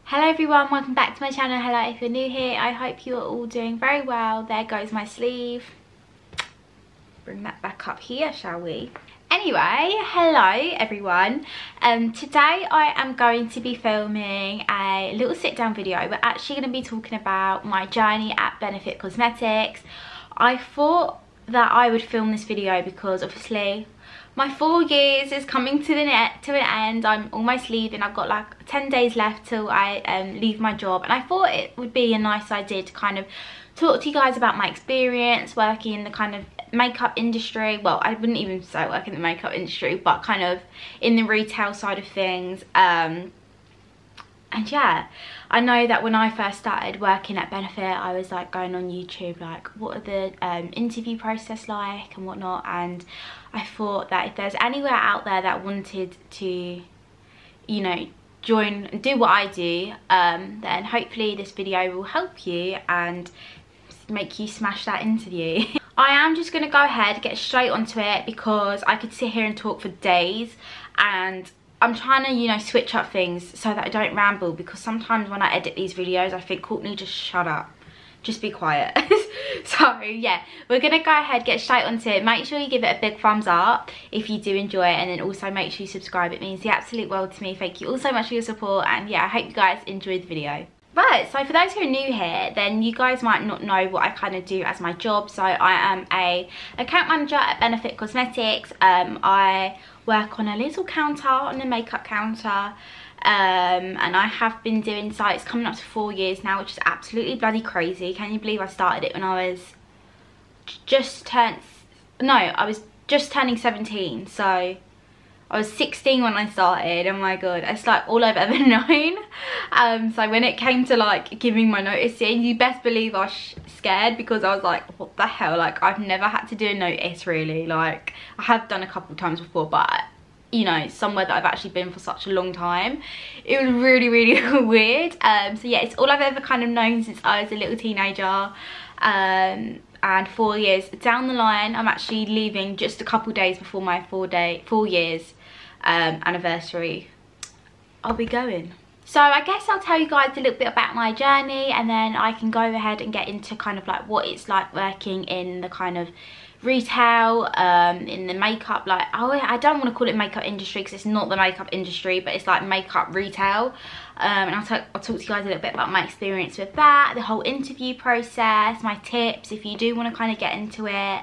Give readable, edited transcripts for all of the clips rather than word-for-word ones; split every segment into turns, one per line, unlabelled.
Hello everyone, welcome back to my channel. Hello if you're new here. I hope you are all doing very well. There goes my sleeve. Bring that back up here, shall we? Anyway, hello everyone. Today I am going to be filming a little sit down video. We're actually going to be talking about my journey at Benefit Cosmetics. I thought that I would film this video because obviously my 4 years is coming to an end. I'm almost leaving. I've got like 10 days left till I leave my job, and I thought it would be a nice idea to kind of talk to you guys about my experience working in the kind of makeup industry. Well, I wouldn't even say work in the makeup industry, but kind of in the retail side of things. And yeah, I know that when I first started working at Benefit, I was like going on YouTube like, what are the interview process like and whatnot, and I thought that if there's anywhere out there that wanted to, you know, join and do what I do, then hopefully this video will help you and make you smash that interview. I am just going to go ahead, get straight onto it, because I could sit here and talk for days, and I'm trying to, you know, switch up things so that I don't ramble, because sometimes when I edit these videos I think, Courtney, just shut up, just be quiet. So yeah, we're gonna go ahead, get straight onto it. Make sure you give it a big thumbs up if you do enjoy it, and then also make sure you subscribe. It means the absolute world to me. Thank you all so much for your support, and yeah, I hope you guys enjoyed the video. Right, so for those who are new here, then you guys might not know what I kind of do as my job. So I am a account manager at Benefit Cosmetics. I work on a little counter, on the makeup counter, and I have been doing so. It's coming up to 4 years now, which is absolutely bloody crazy. Can you believe I started it when I was just turning 17, so I was 16 when I started. Oh my god, it's like all I've ever known. So when it came to like giving my notice in, you best believe I was scared, because I was like, what the hell, like I've never had to do a notice really. Like I have done a couple of times before, but you know, somewhere that I've actually been for such a long time, it was really weird. So yeah, it's all I've ever kind of known since I was a little teenager. And 4 years down the line, I'm actually leaving just a couple days before my 4 years anniversary. I'll be going. So I guess I'll tell you guys a little bit about my journey, and then I can go ahead and get into kind of like what it's like working in the kind of retail, in the makeup, like, I don't want to call it makeup industry because it's not the makeup industry, but it's like makeup retail. And I'll talk to you guys a little bit about my experience with that, the whole interview process, my tips if you do want to kind of get into it.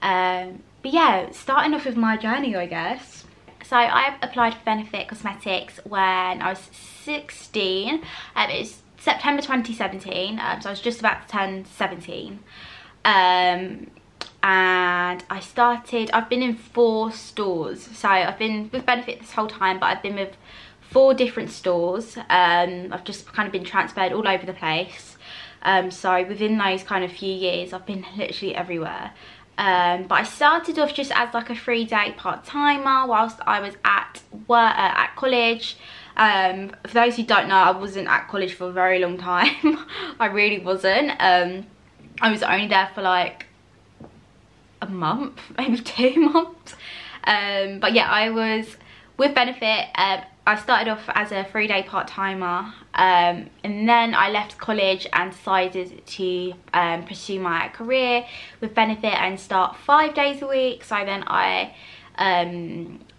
But yeah, starting off with my journey, I guess. So I applied for Benefit Cosmetics when I was 16. It was September 2017, so I was just about to turn 17. And I've been in 4 stores. So I've been with Benefit this whole time, but I've been with 4 different stores. I've just kind of been transferred all over the place. So within those kind of few years, I've been literally everywhere. But I started off just as like a 3-day part-timer whilst I was at work, at college. For those who don't know, I wasn't at college for a very long time. I really wasn't. I was only there for like a month, maybe 2 months. But yeah, I was with Benefit. I started off as a 3-day part-timer, and then I left college and decided to pursue my career with Benefit and start 5 days a week. So then I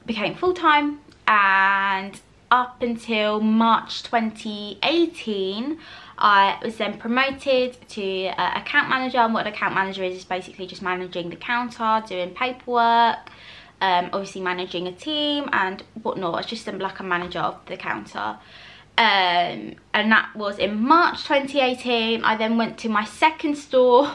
became full-time, and up until March 2018 I was then promoted to account manager. And what an account manager is basically just managing the counter, doing paperwork, obviously managing a team and whatnot. It's just like a manager of the counter. And that was in March 2018. I then went to my second store,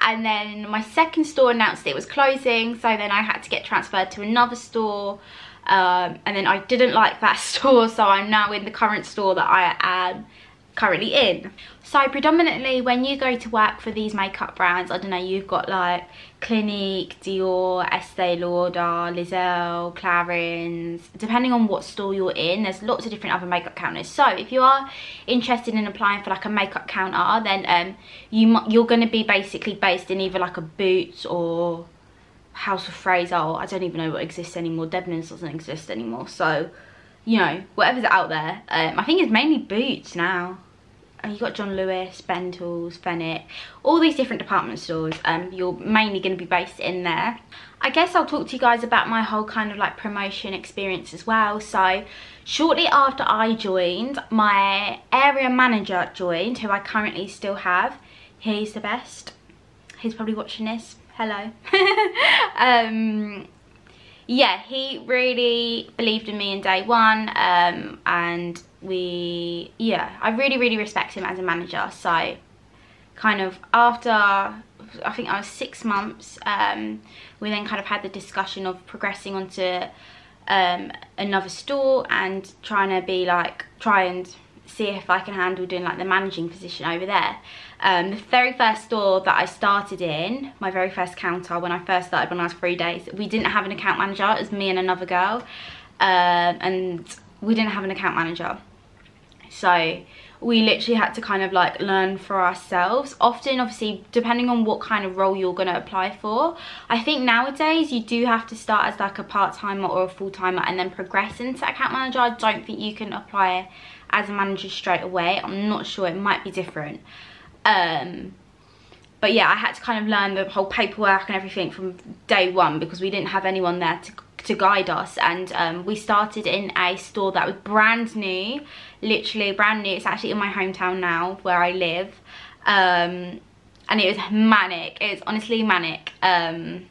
and then my second store announced it was closing, so then I had to get transferred to another store. And then I didn't like that store, so I'm now in the current store that I am currently in. So predominantly when you go to work for these makeup brands, I don't know, you've got like Clinique, Dior, Estee Lauder, Lizelle, Clarins, depending on what store you're in, there's lots of different other makeup counters. So if you are interested in applying for like a makeup counter, then you're going to be basically based in either like a Boots or House of Fraser, or I don't even know what exists anymore. Debenhams doesn't exist anymore, so you know, whatever's out there. I think it's mainly Boots now. And you got John Lewis, Bentals, Fenwick, all these different department stores. You're mainly going to be based in there. I guess I'll talk to you guys about my whole kind of like promotion experience as well. So shortly after I joined, my area manager joined, who I currently still have. He's the best. He's probably watching this. Hello. Yeah, he really believed in me in day one, and I really respect him as a manager. So kind of after, I think I was 6 months, we then kind of had the discussion of progressing onto another store and trying and see if I can handle doing like the managing position over there. The very first store that I started in, my very first counter, when I first started, when I was 3 days, we didn't have an account manager. It was me and another girl, and we didn't have an account manager, so we literally had to kind of like learn for ourselves. Often, obviously, depending on what kind of role you're going to apply for, I think nowadays you do have to start as like a part-timer or a full-timer and then progress into account manager. I don't think you can apply as a manager straight away. I'm not sure, it might be different. But yeah, I had to kind of learn the whole paperwork and everything from day one, because we didn't have anyone there to guide us. And we started in a store that was brand new, literally brand new. It's actually in my hometown now where I live, and it was manic. It's honestly manic. And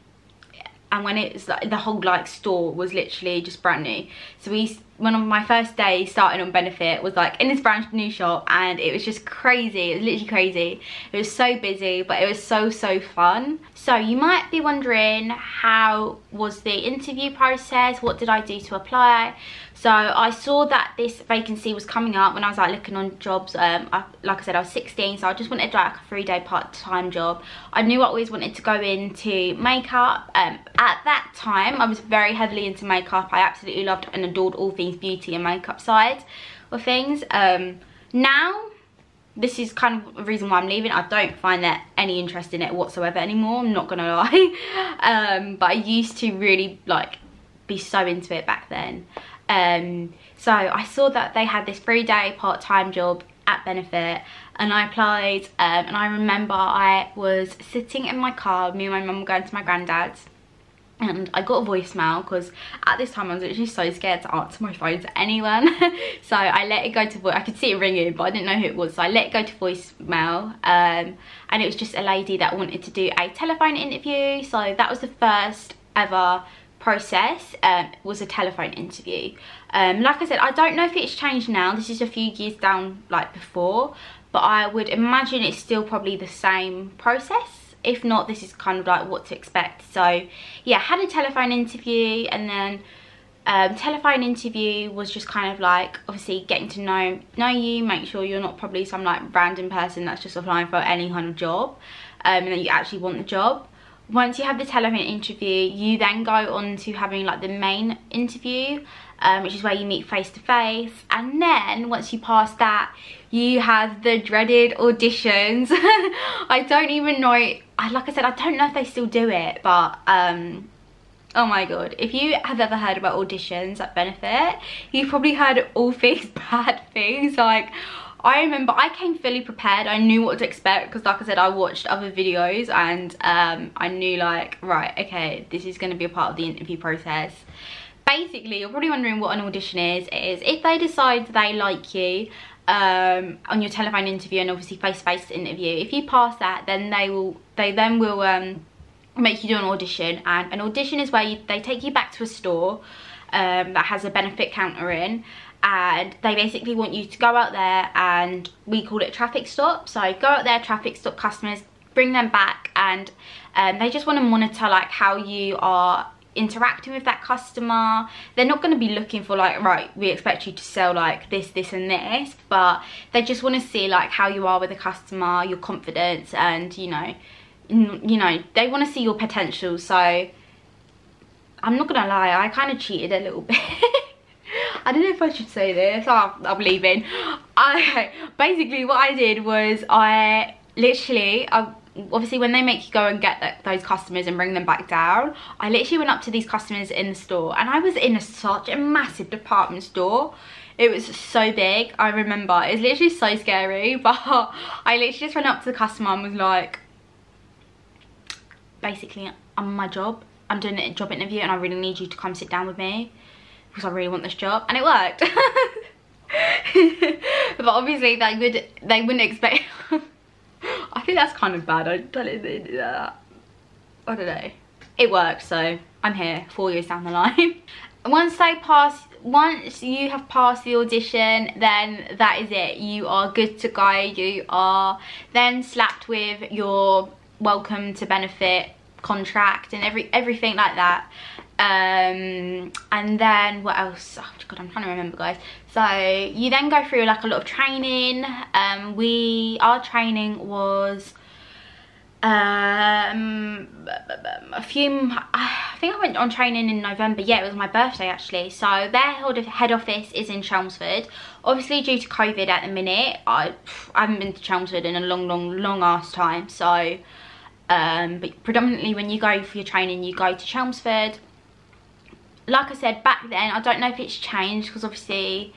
when it's like the whole like store was literally just brand new, so one of my first day starting on Benefit was like in this brand new shop, and it was just crazy. It was literally crazy. It was so busy, but it was so fun. So you might be wondering, how was the interview process? What did I do to apply? So I saw that this vacancy was coming up when I was like looking on jobs. Like I said, I was 16, so I just wanted like a 3-day part-time job. I knew I always wanted to go into makeup. At that time, I was very heavily into makeup. I absolutely loved and adored all things beauty and makeup side of things. Now, this is kind of the reason why I'm leaving. I don't find that any interest in it whatsoever anymore, I'm not gonna lie. But I used to really like be so into it back then. So I saw that they had this 3-day part-time job at Benefit, and I applied, and I remember I was sitting in my car, me and my mum were going to my granddad's, and I got a voicemail, because at this time I was actually so scared to answer my phone to anyone. So I let it go to voice. I could see it ringing, but I didn't know who it was, so I let it go to voicemail. And it was just a lady that wanted to do a telephone interview. So that was the first ever process, was a telephone interview. Like I said, I don't know if it's changed now. This is a few years down like before, but I would imagine it's still probably the same process. If not, this is kind of like what to expect. So yeah, had a telephone interview, and then telephone interview was just kind of like obviously getting to know you, make sure you're not probably some like random person that's just applying for any kind of job, and that you actually want the job. Once you have the telephone interview, you then go on to having like the main interview, which is where you meet face to face. And then once you pass that, you have the dreaded auditions. I don't even know, like I said, I don't know if they still do it, but oh my god, if you have ever heard about auditions at Benefit, you've probably heard all things bad things. Like, I remember I came fully prepared. I knew what to expect, because like I said, I watched other videos, and I knew like, right, okay, this is going to be a part of the interview process. Basically, you're probably wondering what an audition is. It is if they decide they like you on your telephone interview, and obviously face-to-face interview, if you pass that, then they then will make you do an audition. And an audition is where they take you back to a store that has a Benefit counter in, and they basically want you to go out there, and we call it traffic stop. So go out there, traffic stop customers, bring them back, and they just want to monitor like how you are interacting with that customer. They're not going to be looking for like, right, we expect you to sell like this, this and this, but they just want to see like how you are with the customer, your confidence, and you know, they want to see your potential. So I'm not gonna lie, I kind of cheated a little bit. I don't know if I should say this. I'm leaving. Basically what I did was I literally, obviously when they make you go and get those customers and bring them back down, I literally went up to these customers in the store, and I was in such a massive department store. It was so big. I remember it was literally so scary, but I literally just went up to the customer and was like, basically, I'm on my job, I'm doing a job interview and I really need you to come sit down with me because I really want this job, and it worked. But obviously they wouldn't expect I think that's kind of bad. I don't know. It worked, so I'm here 4 years down the line. Once you have passed the audition, then that is it. You are good to go. You are then slapped with your welcome to benefit contract and everything like that. And then what else? Oh god, I'm trying to remember, guys. So you then go through like a lot of training. Our training was I think I went on training in November. Yeah, it was my birthday actually. So their head office is in Chelmsford. Obviously due to COVID at the minute, I haven't been to Chelmsford in a long ass time. So but predominantly when you go for your training, you go to Chelmsford. Like I said, back then, I don't know if it's changed because obviously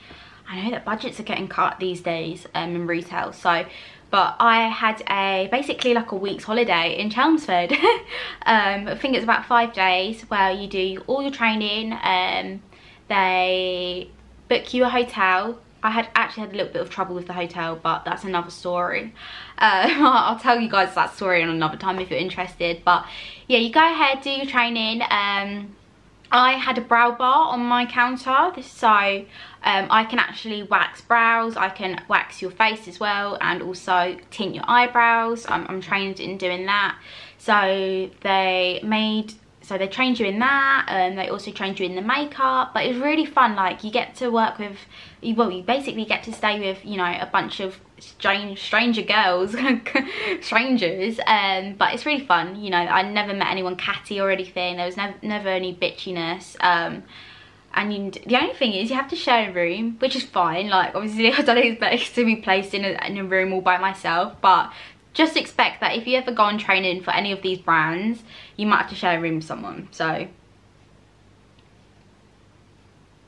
I know that budgets are getting cut these days in retail. So, but I had basically like a week's holiday in Chelmsford. I think it's about 5 days where you do all your training. They book you a hotel. I actually had a little bit of trouble with the hotel, but that's another story. I'll tell you guys that story on another time if you're interested. But yeah, you go ahead, do your training. I had a brow bar on my counter, so I can actually wax brows, I can wax your face as well, and also tint your eyebrows. I'm trained in doing that. So they trained you in that, and they also trained you in the makeup. But it was really fun. Like, you get to work with, well, you basically get to stay with, you know, a bunch of stranger girls, strangers, but it's really fun. You know, I never met anyone catty or anything. There was never any bitchiness. And the only thing is you have to share a room, which is fine. Like, obviously I don't expect to be placed in a room all by myself, but just expect that if you ever go on training for any of these brands, you might have to share a room with someone. So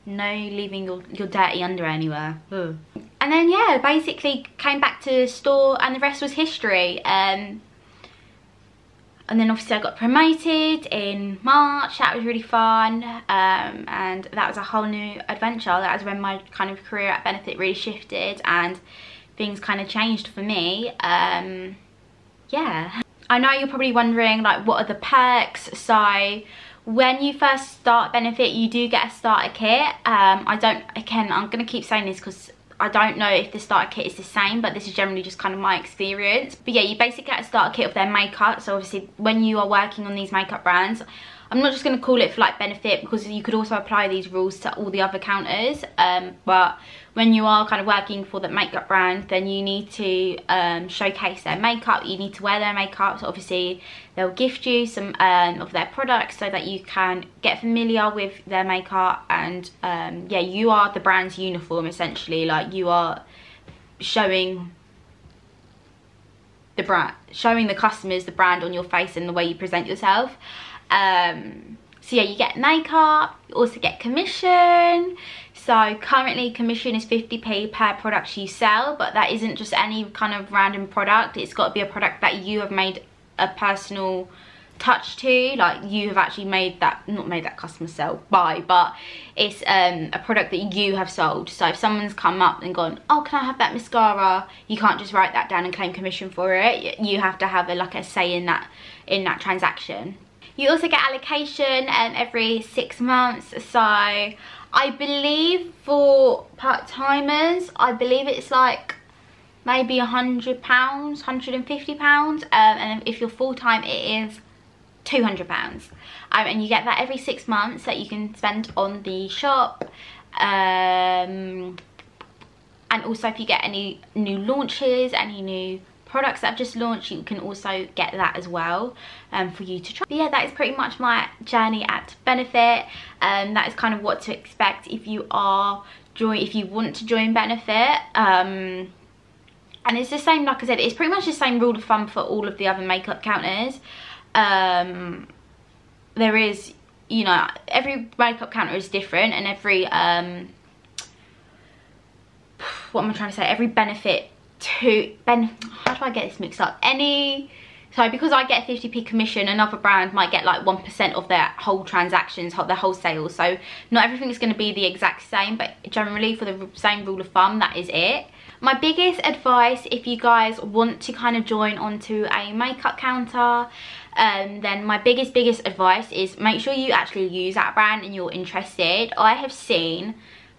no leaving your dirty underwear anywhere. Ugh. And then yeah, basically came back to the store and the rest was history. And then obviously I got promoted in March. That was really fun, and that was a whole new adventure. That was when my kind of career at Benefit really shifted and things kind of changed for me. Yeah, I know you're probably wondering, like, what are the perks? So when you first start Benefit, you do get a starter kit. I'm gonna keep saying this because I don't know if the starter kit is the same, but this is generally just kind of my experience. But yeah, you basically get a starter kit of their makeup. So obviously when you are working on these makeup brands, I'm not just going to call it for like Benefit, because you could also apply these rules to all the other counters. But when you are kind of working for the makeup brand, then you need to showcase their makeup. You need to wear their makeup. So obviously they'll gift you some of their products so that you can get familiar with their makeup. And yeah, you are the brand's uniform essentially. Like, you are showing the brand, showing the customers the brand on your face and the way you present yourself. So yeah, you get makeup, you also get commission. So currently commission is 50p per product you sell, but that isn't just any kind of random product. It's got to be a product that you have made a personal touch to, like you have actually made that, not made that customer buy, but it's a product that you have sold. So if someone's come up and gone, oh, can I have that mascara, you can't just write that down and claim commission for it. You have to have a say in that transaction. You also get allocation every 6 months. So I believe for part-timers, I believe it's like maybe £100, £150, and if you're full-time it is £200. And you get that every 6 months that you can spend on the shop. And also if you get any new launches, any new products that have just launched, you can also get that as well for you to try. But yeah, that is pretty much my journey at Benefit. That is kind of what to expect if you want to join Benefit. And and it's the same, like I said, it's pretty much the same rule of thumb for all of the other makeup counters. There is, you know, every makeup counter is different, and every what am I trying to say, every benefit to how do I get this mixed up, so because I get 50p commission, another brand might get like 1% of their whole transactions, their whole sales. So not everything is going to be the exact same, but generally for the same rule of thumb, that is it. My biggest advice, if you guys want to kind of join onto a makeup counter, then my biggest advice is make sure you actually use that brand and you're interested. I have seen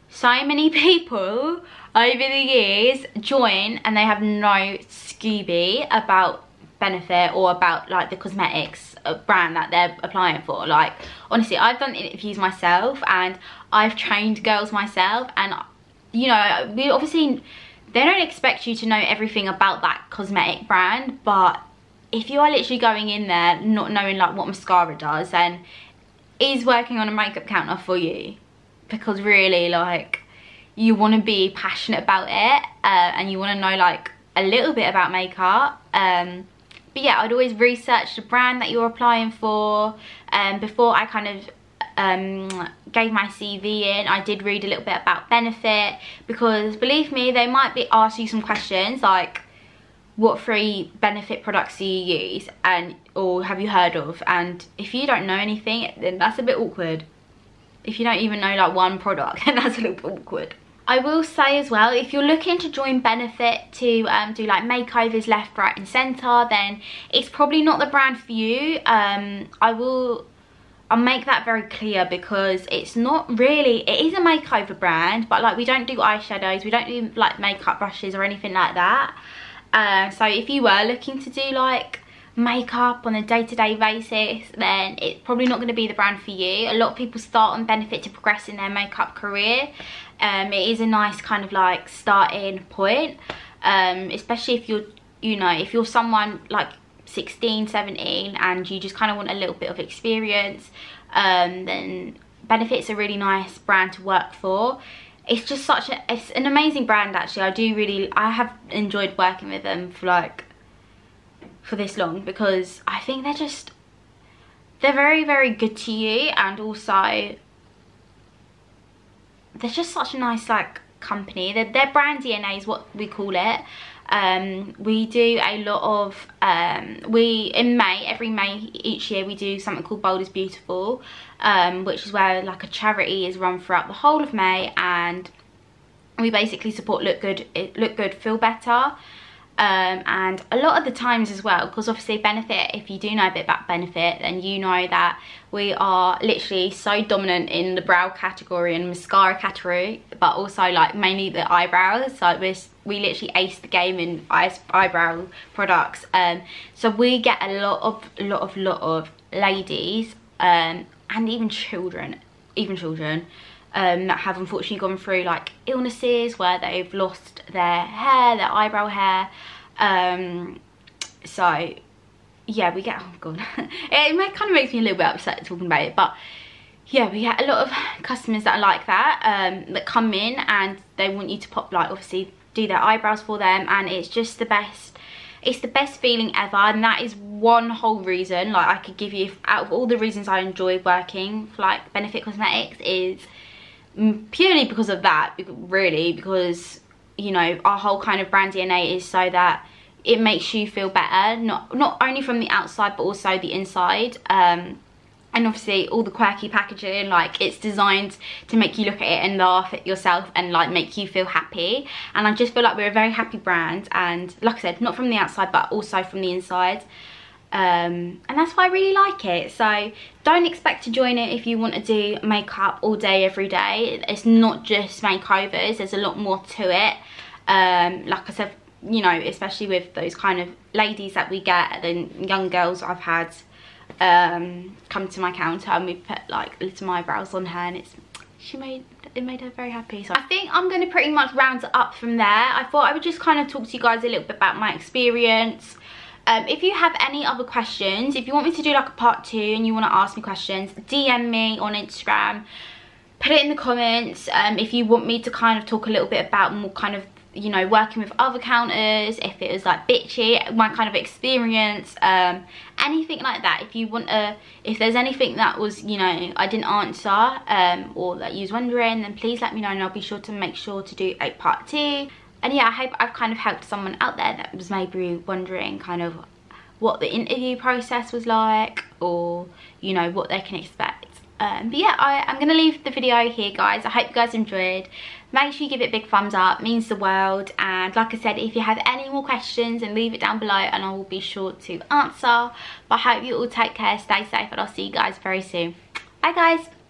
so many people over the years join and they have no Scooby about Benefit or about like the cosmetics brand that they're applying for. Like, honestly, I've done interviews myself and I've trained girls myself, and you know, we obviously, they don't expect you to know everything about that cosmetic brand, but if you are literally going in there not knowing like what mascara does, then is working on a makeup counter for you, because really, like, you want to be passionate about it and you want to know like a little bit about makeup. But yeah, I'd always research the brand that you're applying for. Before I kind of gave my CV in, I did read a little bit about Benefit, because believe me, they might be ask you some questions like, what 3 Benefit products do you use, and or have you heard of? And if you don't know anything, then that's a bit awkward. If you don't even know like one product, then that's a little bit awkward. I will say as well, if you're looking to join Benefit to do like makeovers left, right and centre, then it's probably not the brand for you. I'll make that very clear, because it's not really, it is a makeover brand, but like we don't do eyeshadows, we don't do like makeup brushes or anything like that. So if you were looking to do like makeup on a day-to-day basis, then it's probably not going to be the brand for you. A lot of people start on Benefit to progress in their makeup career. It is a nice kind of like starting point, especially if you're, you know, if you're someone like 16, 17 and you just kind of want a little bit of experience, then Benefit's a really nice brand to work for. It's just it's an amazing brand actually. I have enjoyed working with them for this long, because I think they're very, very good to you, and also they're just such a nice like company. Their brand DNA is what we call it. We do a lot of in May, every May each year, we do something called Bold is Beautiful, which is where like a charity is run throughout the whole of May, and we basically support Look Good Feel Better. And a lot of the times as well, because obviously Benefit, if you do know a bit about Benefit, then you know that we are literally so dominant in the brow category and mascara category, but also like mainly the eyebrows. So we literally ace the game in eyebrow products. So we get a lot of ladies and even children that have unfortunately gone through like illnesses where they've lost their hair, their eyebrow hair. So yeah, we get, oh god, it kind of makes me a little bit upset talking about it, but yeah, we get a lot of customers that are like that, that come in and they want you to obviously do their eyebrows for them, and it's just the best. It's the best feeling ever, and that is one whole reason, like I could give you, out of all the reasons I enjoy working for like Benefit Cosmetics, is purely because of that, really, because you know, our whole kind of brand DNA is so that it makes you feel better, not only from the outside but also the inside. And obviously all the quirky packaging, like it's designed to make you look at it and laugh at yourself and like make you feel happy. And I just feel like we're a very happy brand, and like I said, not from the outside but also from the inside. And that's why I really like it. So don't expect to join it if you want to do makeup all day every day. It's not just makeovers, there's a lot more to it. Like I said, you know, especially with those kind of ladies that we get, the young girls I've had come to my counter, and we've put like little eyebrows on her, and it made her very happy. So I think I'm going to pretty much round it up from there. I thought I would just kind of talk to you guys a little bit about my experience. If you have any other questions, if you want me to do like a part 2 and you want to ask me questions, DM me on Instagram, put it in the comments. If you want me to kind of talk a little bit about more kind of you know, working with other counters, if it was like bitchy, my kind of experience, anything like that. If you want if there's anything that was, you know, I didn't answer, or that you was wondering, then please let me know, and I'll be sure to make sure to do a part 2. And yeah, I hope I've kind of helped someone out there that was maybe wondering kind of what the interview process was like, or, you know, what they can expect. But yeah, I'm gonna leave the video here, guys. I hope you guys enjoyed. Make sure you give it a big thumbs up, it means the world. And like I said, if you have any more questions, then leave it down below and I will be sure to answer. But I hope you all take care, stay safe, and I'll see you guys very soon. Bye guys.